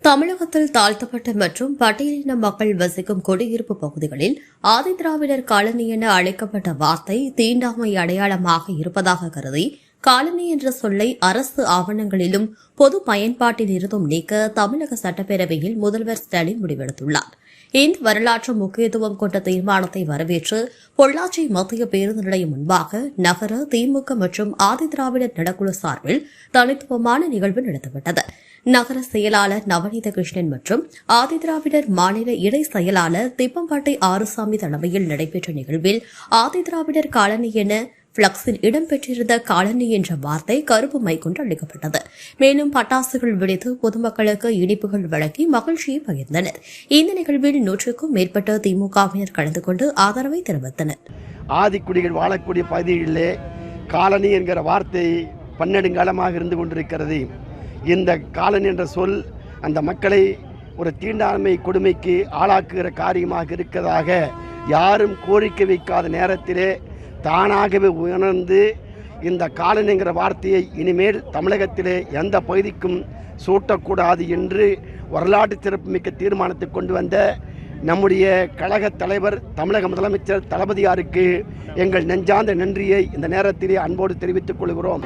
தமிழகத்தில் தாழ்த்தப்பட்ட மற்றும் பட்டியலின மக்கள் வசிக்கும் குடியிருப்பு பகுதிகளில் ஆதிதிராவிடர் காலனி என அழைக்கப்பட்ட வார்த்தை தீண்டாமை அடையாளமாக இருப்பதாக கருதி காலனி என்ற சொல்லை அரசு ஆவணங்களிலும் பொது பயன்பாட்டில் இருந்தும் நீக்க தமிழக சட்டப்பேரவையில் முதல்வர் ஸ்டாலின் முடிவெடுத்துள்ளார். இந்த வரலாற்று முக்கியத்துவம் கொண்ட தீர்மானத்தை வரவேற்று பொள்ளாச்சி மத்திய பேருந்து நிலையம் முன்பாக நகர திமுக மற்றும் ஆதிதிராவிடர் நலக்குழு சார்பில் தனித்துவமான நிகழ்வு நடத்தப்பட்டது. நகர செயலாளர் நவநீத கிருஷ்ணன் மற்றும் ஆதிதிராவிடர் மாநில இணை செயலாளர் திப்பம்பட்டை ஆறுசாமி தலைமையில் நடைபெற்ற நிகழ்வில் ஆதிதிராவிடர் காலனி என பிளக்ஸில் இடம்பெற்றிருந்த காலனி என்ற வார்த்தை கருப்பு மை கொண்டு அளிக்கப்பட்டது. மேலும் பட்டாசுகள் வெடித்து பொதுமக்களுக்கு இனிப்புகள் வழங்கி மகிழ்ச்சியை பகிர்ந்தனர். இந்த நிகழ்வில் 100க்கும் மேற்பட்ட திமுகவினர் கலந்து கொண்டு ஆதரவை தெரிவித்தனர். ஆதிக்குடிகள் வாழக்கூடிய பகுதிகளிலே காலனி என்கிற வார்த்தை பன்னெடுங்காலமாக இருந்து கொண்டிருக்கிறது. இந்த காலனி என்ற சொல் அந்த மக்களை ஒரு தீண்டாமை கொடுமைக்கு ஆளாக்குகிற காரியமாக இருக்கிறதாக யாரும் கோரிக்கை வைக்காத நேரத்திலே தானாகவே உணர்ந்து இந்த காலனி என்கிற வார்த்தையை இனிமேல் தமிழகத்திலே எந்த பகுதிக்கும் சூட்டக்கூடாது என்று வரலாற்று சிறப்புமிக்க தீர்மானத்தை கொண்டு வந்த நம்முடைய கழக தலைவர் தமிழக முதலமைச்சர் தளபதியாருக்கு எங்கள் நெஞ்சார்ந்த நன்றியை இந்த நேரத்திலே அன்போடு தெரிவித்துக் கொள்கிறோம்.